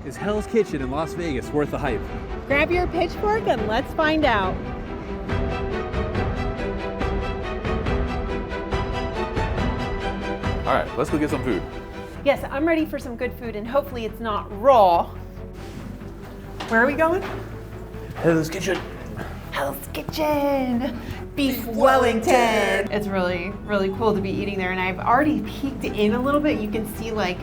Is Hell's Kitchen in Las Vegas worth the hype? Grab your pitchfork and let's find out. All right, let's go get some food. Yes, I'm ready for some good food and hopefully it's not raw. Where are we going? Hell's Kitchen. Hell's Kitchen. Beef Wellington. It's really, really cool to be eating there, and I've already peeked in a little bit. You can see like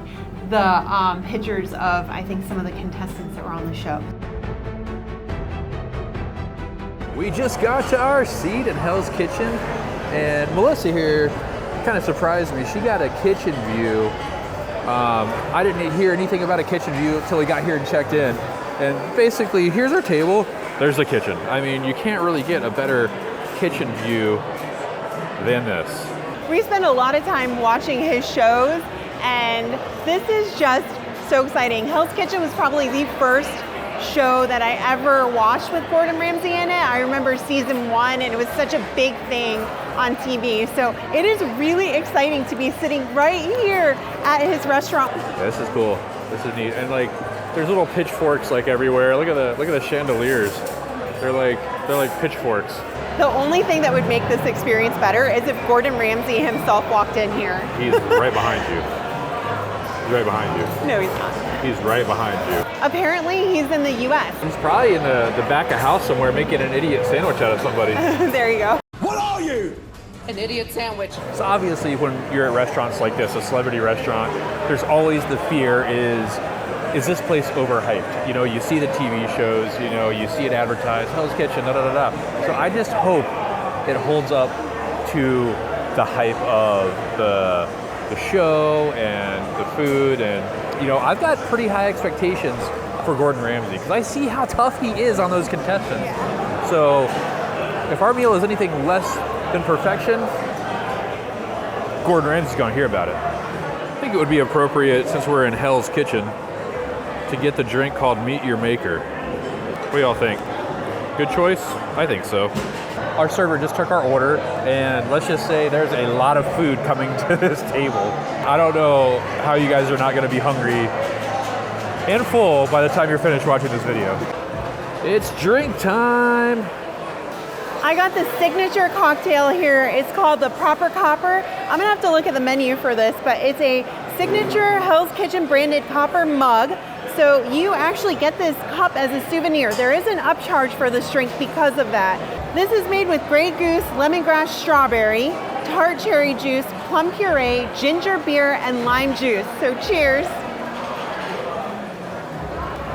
the pictures of, I think, some of the contestants that were on the show. We just got to our seat in Hell's Kitchen, and Melissa here kind of surprised me. She got a kitchen view. I didn't hear anything about a kitchen view until we got here and checked in. And basically, here's our table. There's the kitchen. I mean, you can't really get a better kitchen view than this. We spend a lot of time watching his shows, and this is just so exciting. Hell's Kitchen was probably the first show that I ever watched with Gordon Ramsay in it. I remember season 1, and it was such a big thing on TV. So it is really exciting to be sitting right here at his restaurant. This is cool. This is neat. And like, there's little pitchforks like everywhere. Look at the chandeliers. They're like pitchforks. The only thing that would make this experience better is if Gordon Ramsay himself walked in here. He's right behind you. He's right behind you. No, he's not. He's right behind you. Apparently, he's in the U.S. He's probably in the back of house somewhere making an idiot sandwich out of somebody. There you go. What are you? An idiot sandwich. So obviously when you're at restaurants like this, a celebrity restaurant, there's always the fear is this place overhyped? You know, you see the TV shows, you know, you see it advertised, Hell's Kitchen, da da da da. So I just hope it holds up to the hype of the show and the food, and you know, I've got pretty high expectations for Gordon Ramsay because I see how tough he is on those contestants. Yeah. So if our meal is anything less than perfection, Gordon Ramsay's gonna hear about it. I think it would be appropriate, since we're in Hell's Kitchen, to get the drink called Meet Your Maker. What do y'all think? Good choice? I think so. Our server just took our order, and let's just say there's a lot of food coming to this table. I don't know how you guys are not gonna be hungry and full by the time you're finished watching this video. It's drink time. I got the signature cocktail here. It's called the Proper Copper. I'm gonna have to look at the menu for this, but it's a signature Hell's Kitchen branded copper mug. So you actually get this cup as a souvenir. There is an upcharge for this drink because of that. This is made with Grey Goose, lemongrass strawberry, tart cherry juice, plum puree, ginger beer, and lime juice. So cheers.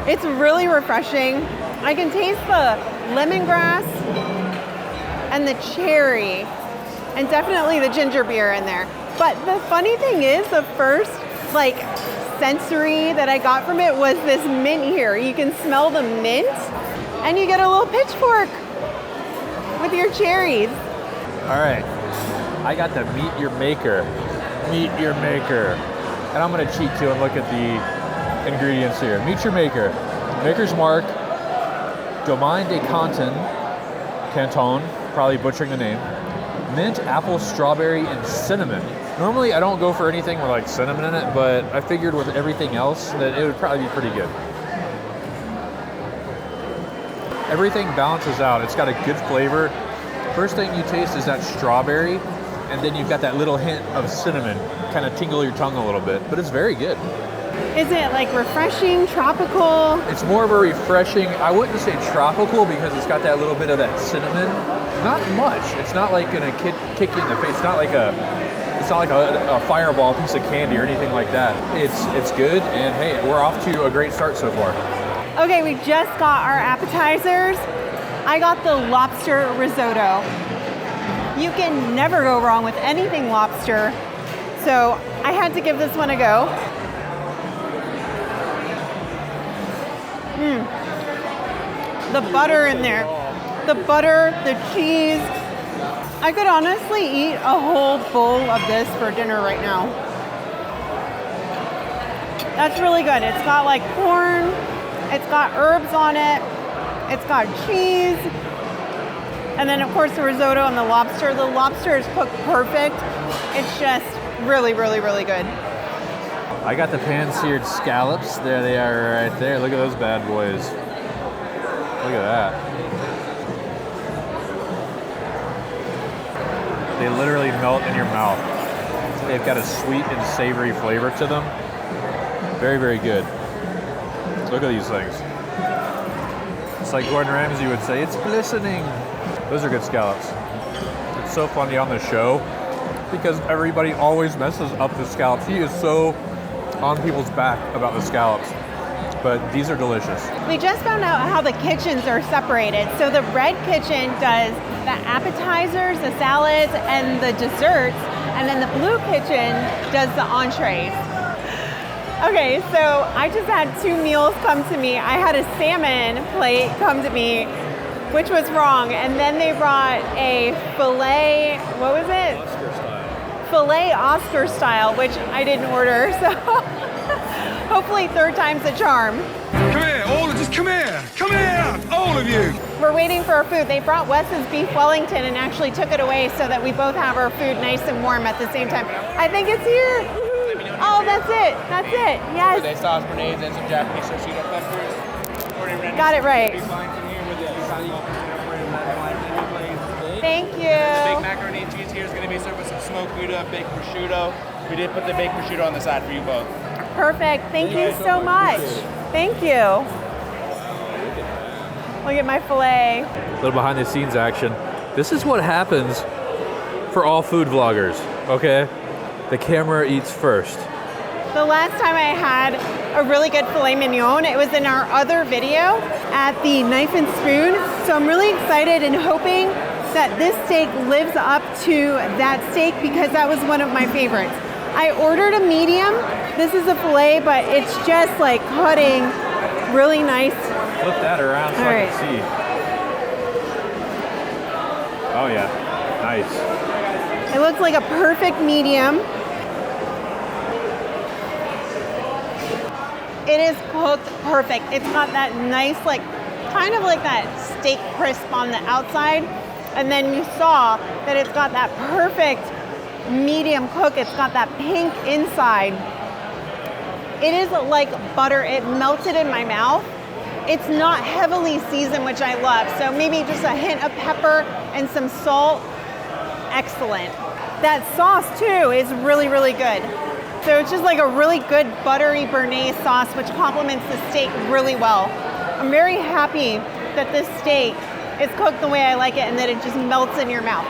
It's really refreshing. I can taste the lemongrass and the cherry, and definitely the ginger beer in there. But the funny thing is, the first sensory that I got from it was this mint here. You can smell the mint, and you get a little pitchfork with your cherries. All right, I got the Meet Your Maker. Meet Your Maker. And I'm gonna cheat too and look at the ingredients here. Meet Your Maker. Maker's Mark, Domaine de Canton, probably butchering the name. Mint, apple, strawberry, and cinnamon. Normally I don't go for anything with like cinnamon in it, but I figured with everything else that it would probably be pretty good. Everything balances out. It's got a good flavor. First thing you taste is that strawberry, and then you've got that little hint of cinnamon, kind of tingle your tongue a little bit, but it's very good. Is it like refreshing, tropical? It's more of a refreshing, I wouldn't say tropical because it's got that little bit of that cinnamon. Not much. It's not like gonna kick you in the face. It's not like a fireball piece of candy or anything like that. It's good, and hey, we're off to a great start so far. Okay, we just got our appetizers. I got the lobster risotto. You can never go wrong with anything lobster, so I had to give this one a go. The butter in there. The butter, the cheese. I could honestly eat a whole bowl of this for dinner right now. That's really good. It's got like corn, it's got herbs on it, it's got cheese, and then of course the risotto and the lobster. The lobster is cooked perfect. It's just really, really, really good. I got the pan-seared scallops. There they are right there. Look at those bad boys. Look at that. They literally melt in your mouth. They've got a sweet and savory flavor to them. Very, very good. Look at these things. It's like Gordon Ramsay would say, it's glistening. Those are good scallops. It's so funny on the show because everybody always messes up the scallops. He is so on people's back about the scallops, but these are delicious. We just found out how the kitchens are separated. So the red kitchen does the appetizers, the salads, and the desserts, and then the blue kitchen does the entrees. Okay, so I just had 2 meals come to me. I had a salmon plate come to me, which was wrong, and then they brought a filet, what was it? Oscar style. Filet Oscar style, which I didn't order, so hopefully 3rd time's a charm. Come here, just come here, all of you. We're waiting for our food. They brought Wes's beef Wellington and actually took it away so that we both have our food nice and warm at the same time. I think it's here. Oh, that's it. That's it. Yes. They sauce grenades and some Japanese Toshito peppers. Got it right. Thank The you. baked macaroni and cheese here is going to be served with some smoked Gouda, baked prosciutto. We did put the baked prosciutto on the side for you both. Perfect. Thank you so much. Thank you. Look at my filet. A little behind the scenes action. This is what happens for all food vloggers, okay? The camera eats first. The last time I had a really good filet mignon, it was in our other video at the Knife and Spoon. So I'm really excited and hoping that this steak lives up to that steak because that was one of my favorites. I ordered a medium. This is a filet, but it's just like cutting really nice. Flip that around so I can see. Oh yeah, nice. It looks like a perfect medium. It is cooked perfect. It's got that nice, like, kind of like that steak crisp on the outside. And then you saw that it's got that perfect medium cook. It's got that pink inside. It is like butter. It melted in my mouth. It's not heavily seasoned, which I love. So maybe just a hint of pepper and some salt. Excellent. That sauce too is really, really good. So it's just like a really good buttery béarnaise sauce, which complements the steak really well. I'm very happy that this steak is cooked the way I like it and that it just melts in your mouth.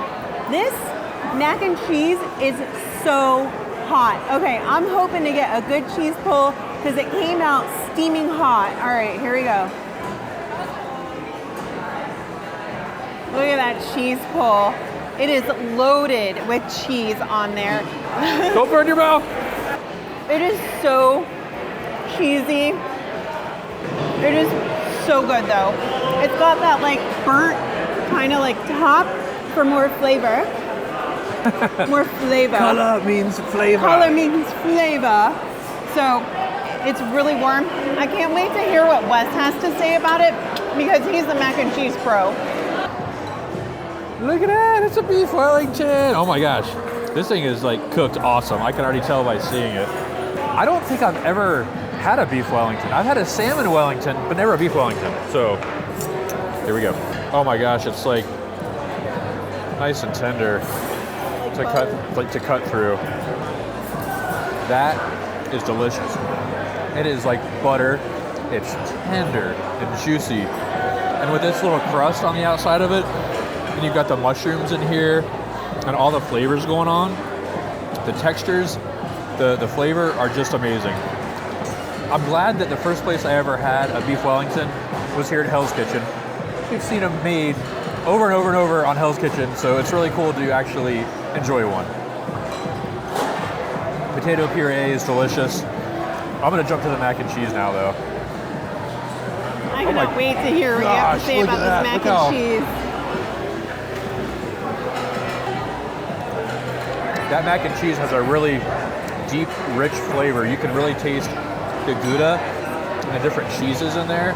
This mac and cheese is so hot. Okay, I'm hoping to get a good cheese pull because it came out steaming hot. All right, here we go. Look at that cheese pull. It is loaded with cheese on there. Don't burn your mouth. It is so cheesy. It is so good though. It's got that like burnt kind of like top for more flavor. More flavor. Color means flavor. Color means flavor. So it's really warm. I can't wait to hear what Wes has to say about it because he's the mac and cheese pro. Look at that, it's a beef Wellington. Oh my gosh, this thing is like cooked awesome. I can already tell by seeing it. I don't think I've ever had a beef Wellington. I've had a salmon Wellington, but never a beef Wellington. So, here we go. Oh my gosh, it's like nice and tender to cut through. That is delicious. It is like butter. It's tender and juicy. And with this little crust on the outside of it, and you've got the mushrooms in here and all the flavors going on, the textures, the flavor are just amazing. I'm glad that the first place I ever had a beef Wellington was here at Hell's Kitchen. We've seen them made over and over and over on Hell's Kitchen, so it's really cool to actually enjoy one. Potato puree is delicious. I'm gonna jump to the mac and cheese now though. I cannot wait to hear what you have to say about this mac and cheese. That mac and cheese has a really deep, rich flavor. You can really taste the Gouda and the different cheeses in there.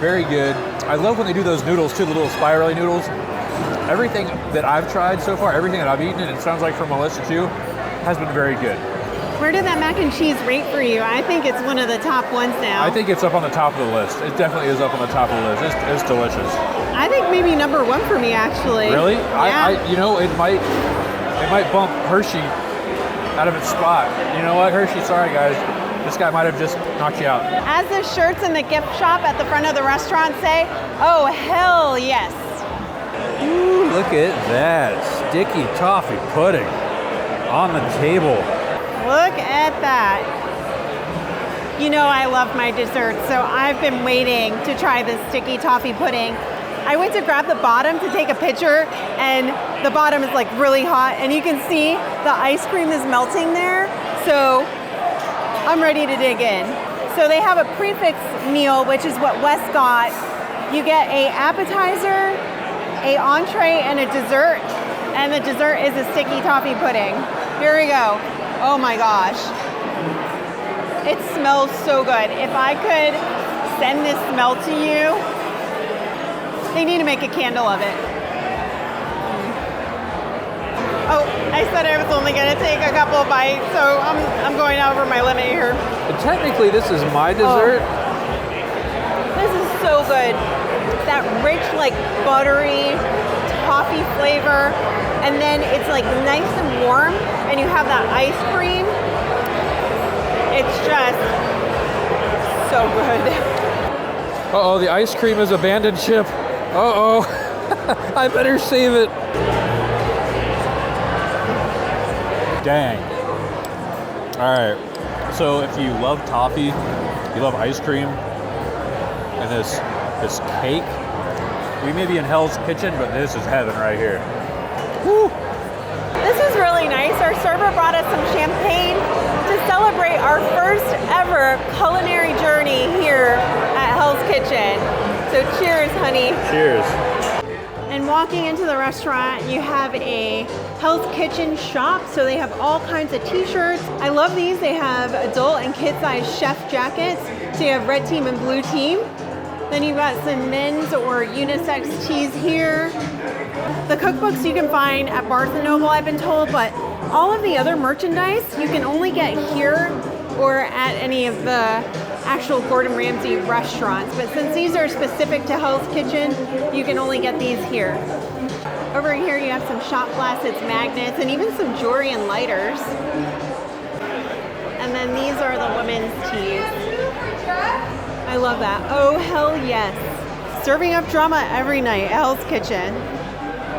Very good. I love when they do those noodles too, the little spirally noodles. Everything that I've tried so far, everything that I've eaten, and it sounds like for Melissa too, has been very good. Where did that mac and cheese rate for you? I think it's one of the top ones now. I think it's up on the top of the list. It definitely is up on the top of the list. It's delicious. I think maybe number one for me, actually. Really? Yeah. You know, it might bump Hershey out of its spot. You know what, Hershey? Sorry, guys. This guy might have just knocked you out. As the shirts in the gift shop at the front of the restaurant say, oh, hell yes. Ooh, look at that. Sticky toffee pudding on the table. Look at that. You know I love my desserts, so I've been waiting to try this sticky toffee pudding. I went to grab the bottom to take a picture, and the bottom is like really hot, and you can see the ice cream is melting there, so I'm ready to dig in. So they have a prefix meal, which is what Wes got. You get a appetizer, a entree, and a dessert, and the dessert is a sticky toffee pudding. Here we go. Oh my gosh. It smells so good. If I could send this smell to you, they need to make a candle of it. Oh, I said I was only gonna take a couple of bites, so I'm going over my limit here. And technically, this is my dessert. This is so good. That rich, like buttery toffee flavor, and then it's like nice and warm, and you have that ice cream. It's just so good. Uh-oh, the ice cream is abandoned ship. Uh-oh. I better save it. Dang. All right. So if you love toffee, you love ice cream, and this cake, we may be in Hell's Kitchen, but this is heaven right here. Woo. This is really nice. Our server brought us some champagne to celebrate our first ever culinary journey here at Hell's Kitchen. So cheers, honey. Cheers. And walking into the restaurant, you have a Hell's Kitchen shop. So they have all kinds of t-shirts. I love these. They have adult and kid-sized chef jackets. So you have red team and blue team. Then you've got some men's or unisex tees here. The cookbooks you can find at Barnes & Noble, I've been told, but all of the other merchandise you can only get here or at any of the actual Gordon Ramsay restaurants. But since these are specific to Hell's Kitchen, you can only get these here. Over here you have some shot glasses, magnets, and even some jewelry and lighters. And then these are the women's tees. I love that. Oh, hell yes. Serving up drama every night at Hell's Kitchen.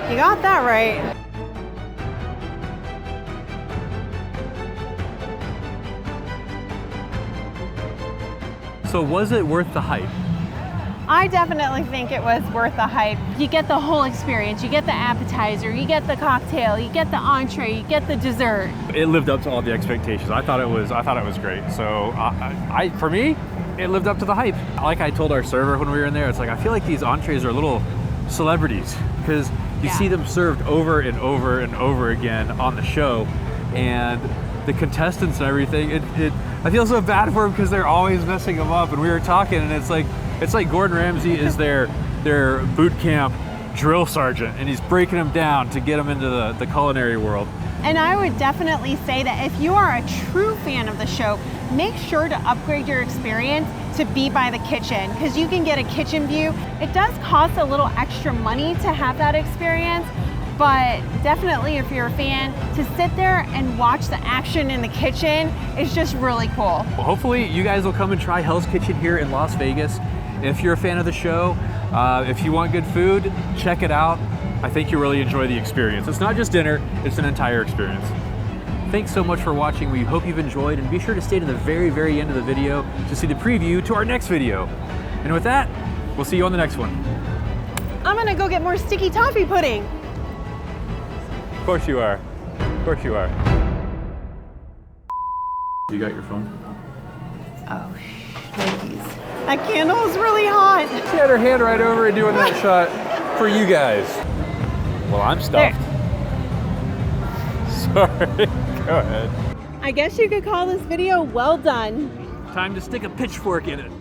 You got that right. So was it worth the hype? I definitely think it was worth the hype. You get the whole experience. You get the appetizer, you get the cocktail, you get the entree, you get the dessert. It lived up to all the expectations. I thought it was great. So for me, it lived up to the hype. Like I told our server when we were in there, it's like I feel like these entrees are little celebrities because you see them served over and over and over again on the show, and the contestants and everything. I feel so bad for them because they're always messing them up. And we were talking, and it's like Gordon Ramsay is their boot camp drill sergeant, and he's breaking them down to get them into the culinary world. And I would definitely say that if you are a true fan of the show, make sure to upgrade your experience to be by the kitchen, because you can get a kitchen view. It does cost a little extra money to have that experience, but definitely if you're a fan, to sit there and watch the action in the kitchen is just really cool. Well, hopefully you guys will come and try Hell's Kitchen here in Las Vegas. If you're a fan of the show, if you want good food, check it out. I think you'll really enjoy the experience. It's not just dinner, it's an entire experience. Thanks so much for watching. We hope you've enjoyed, and be sure to stay to the very, very end of the video to see the preview to our next video. And with that, we'll see you on the next one. I'm gonna go get more sticky toffee pudding. Of course you are. Of course you are. You got your phone? Oh, shnikes. That candle is really hot. She had her hand right over and doing that shot for you guys. Well, I'm stuffed. Sorry. Go ahead. I guess you could call this video well done. Time to stick a pitchfork in it.